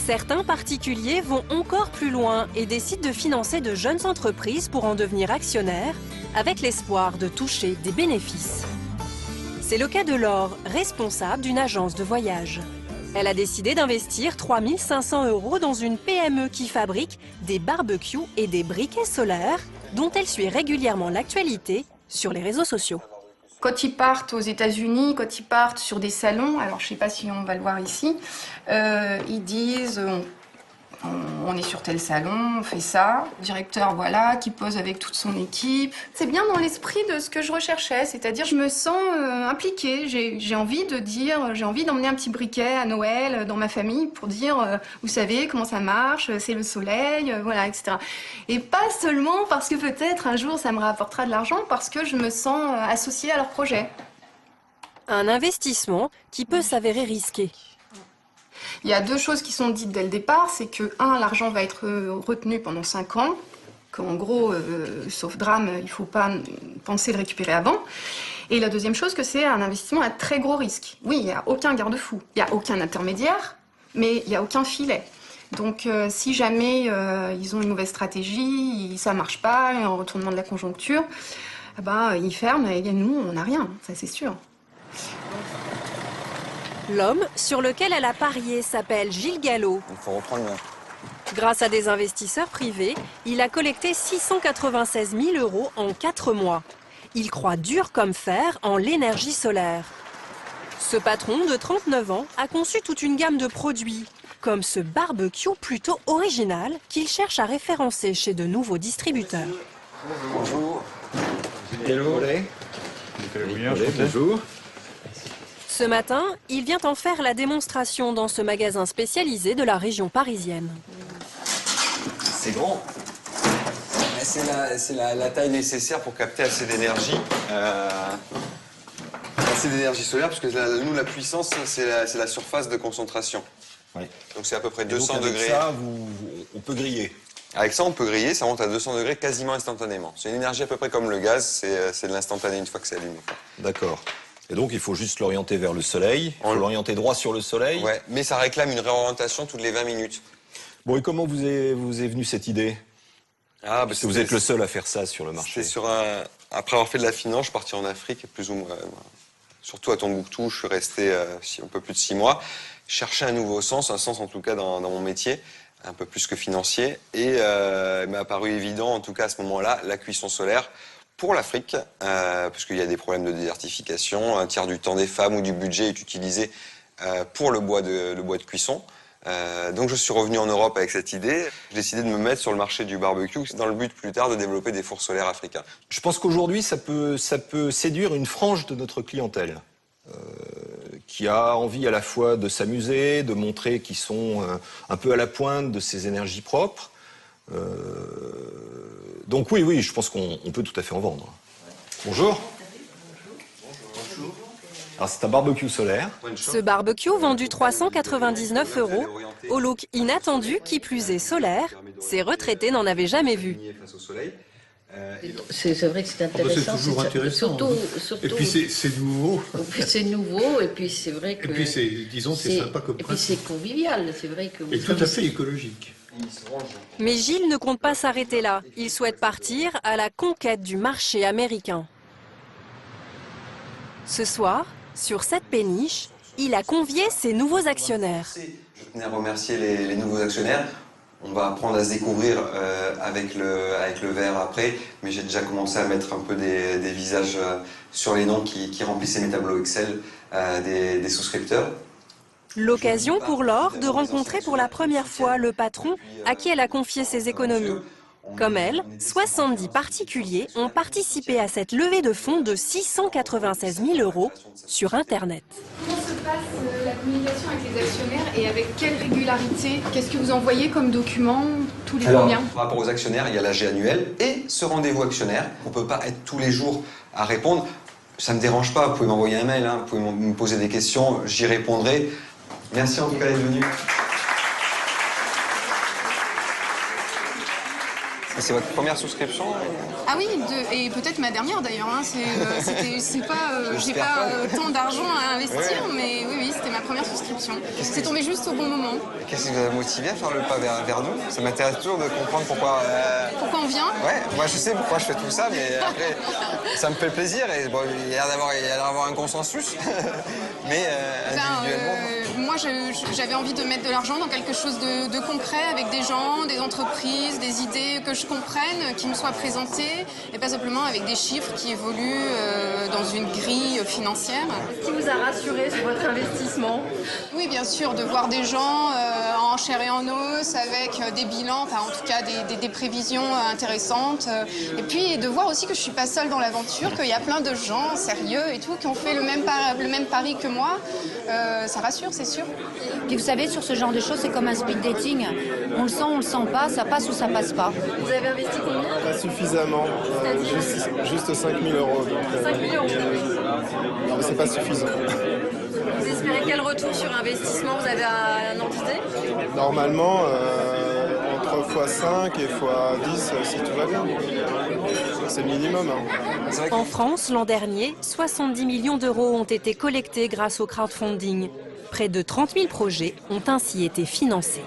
Certains particuliers vont encore plus loin et décident de financer de jeunes entreprises pour en devenir actionnaires, avec l'espoir de toucher des bénéfices. C'est le cas de Laure, responsable d'une agence de voyage. Elle a décidé d'investir 3 500 € dans une PME qui fabrique des barbecues et des briquets solaires dont elle suit régulièrement l'actualité sur les réseaux sociaux. Quand ils partent aux États-Unis, quand ils partent sur des salons, alors je ne sais pas si on va le voir ici, ils disent on est sur tel salon, on fait ça. Le directeur, voilà, qui pose avec toute son équipe. C'est bien dans l'esprit de ce que je recherchais, c'est-à-dire je me sens impliquée. J'ai envie de dire, j'ai envie d'emmener un petit briquet à Noël dans ma famille pour dire, vous savez comment ça marche, c'est le soleil, voilà, etc. Et pas seulement parce que peut-être un jour ça me rapportera de l'argent, parce que je me sens associée à leur projet. Un investissement qui peut s'avérer risqué. Il y a deux choses qui sont dites dès le départ, c'est que, un, l'argent va être retenu pendant 5 ans, qu'en gros, sauf drame, il ne faut pas penser le récupérer avant. Et la deuxième chose, que c'est un investissement à très gros risque. Oui, il n'y a aucun garde-fou, il n'y a aucun intermédiaire, mais il n'y a aucun filet. Donc si jamais ils ont une mauvaise stratégie, ça ne marche pas, un retournement de la conjoncture, eh ben, ils ferment et nous, on n'a rien, ça c'est sûr. L'homme sur lequel elle a parié s'appelle Gilles Gallo. Il faut reprendre le... Grâce à des investisseurs privés, il a collecté 696 000 € en 4 mois. Il croit dur comme fer en l'énergie solaire. Ce patron de 39 ans a conçu toute une gamme de produits, comme ce barbecue plutôt original qu'il cherche à référencer chez de nouveaux distributeurs. Bonjour. Hello. Bonjour. Ce matin, il vient en faire la démonstration dans ce magasin spécialisé de la région parisienne. C'est grand. C'est la taille nécessaire pour capter assez d'énergie. Assez d'énergie solaire, parce que nous, la puissance, c'est la surface de concentration. Oui. Donc c'est à peu près 200 donc, avec degrés. ça, on peut griller. Avec ça, on peut griller, ça monte à 200 degrés quasiment instantanément. C'est une énergie à peu près comme le gaz, c'est de l'instantané une fois que c'est allumé. D'accord. Et donc, il faut juste l'orienter vers le soleil. Il faut l'orienter droit sur le soleil. Ouais, mais ça réclame une réorientation toutes les 20 minutes. Bon, et comment vous est venue cette idée? Parce que vous êtes le seul à faire ça sur le marché. Après avoir fait de la finance, je suis parti en Afrique, plus ou moins, surtout à Tombouctou, je suis resté un peu plus de 6 mois. Chercher un nouveau sens, un sens en tout cas dans mon métier, un peu plus que financier. Et il m'a apparu évident, en tout cas à ce moment-là, la cuisson solaire. Pour l'Afrique, parce qu'il y a des problèmes de désertification, un tiers du temps des femmes ou du budget est utilisé pour le bois de cuisson. Donc je suis revenu en Europe avec cette idée. J'ai décidé de me mettre sur le marché du barbecue dans le but plus tard de développer des fours solaires africains. Je pense qu'aujourd'hui, ça peut séduire une frange de notre clientèle qui a envie à la fois de s'amuser, de montrer qu'ils sont un peu à la pointe de ces énergies propres. Donc oui, je pense qu'on peut tout à fait en vendre. Bonjour. Bonjour. Alors c'est un barbecue solaire. Ce barbecue vendu 399 €, au look inattendu qui plus est solaire, ces retraités n'en avaient jamais vu. C'est vrai que c'est intéressant. C'est toujours intéressant. Surtout, et puis c'est nouveau. Et puis c'est nouveau, et puis c'est vrai que... Et puis c'est sympa comme principe. Et puis principe. c'est convivial, c'est vrai que... Et tout à fait écologique. Mais Gilles ne compte pas s'arrêter là. Il souhaite partir à la conquête du marché américain. Ce soir, sur cette péniche, il a convié ses nouveaux actionnaires. Je tenais à remercier les nouveaux actionnaires. On va apprendre à se découvrir avec le verre après, mais j'ai déjà commencé à mettre un peu des visages sur les noms qui remplissaient mes tableaux Excel des souscripteurs. L'occasion pour Laure de rencontrer pour la première fois le patron à qui elle a confié ses économies. Comme elle, 70 particuliers ont participé à cette levée de fonds de 696 000 € sur Internet. Comment se passe la communication avec les actionnaires et avec quelle régularité? Qu'est-ce que vous envoyez comme document tous les combien? Par rapport aux actionnaires, il y a l'AG annuel et ce rendez-vous actionnaire. On ne peut pas être tous les jours à répondre. Ça ne me dérange pas, vous pouvez m'envoyer un mail, vous pouvez me poser des questions, j'y répondrai. Merci en tout cas d'être venu. Et c'est votre première souscription? Ah oui, et peut-être ma dernière d'ailleurs. Hein. J'ai pas tant d'argent à investir, mais oui, c'était ma première souscription. C'est tombé juste au bon moment. Qu'est-ce qui vous a motivé à faire le pas vers nous? Ça m'intéresse toujours de comprendre pourquoi... Pourquoi on vient? Ouais, moi je sais pourquoi je fais tout ça, mais après, ça me fait plaisir et bon, il y a l'air d'avoir un consensus. Mais individuellement... Moi, j'avais envie de mettre de l'argent dans quelque chose de concret avec des gens, des entreprises, des idées que je comprenne, qui me soient présentées, et pas simplement avec des chiffres qui évoluent dans une grille financière. Qu'est-ce qui vous a rassuré sur votre investissement? Oui, bien sûr, de voir des gens en chair et en os, avec des bilans, enfin en tout cas des prévisions intéressantes. Et puis de voir aussi que je suis pas seule dans l'aventure, qu'il y a plein de gens sérieux et tout, qui ont fait le même pari que moi. Ça rassure, c'est sûr. Puis vous savez, sur ce genre de choses, c'est comme un speed dating. On le sent pas, ça passe ou ça passe pas. Vous avez investi combien? Pas suffisamment, juste 5 000 euros. Donc, 5 000 euros. non, mais c'est pas suffisant. Vous espérez quel retour sur investissement? Vous avez un ordre d'idée? Normalement, entre x5 et x10, si tout va bien. C'est le minimum. Hein. En France, l'an dernier, 70 millions d'euros ont été collectés grâce au crowdfunding. Près de 30 000 projets ont ainsi été financés.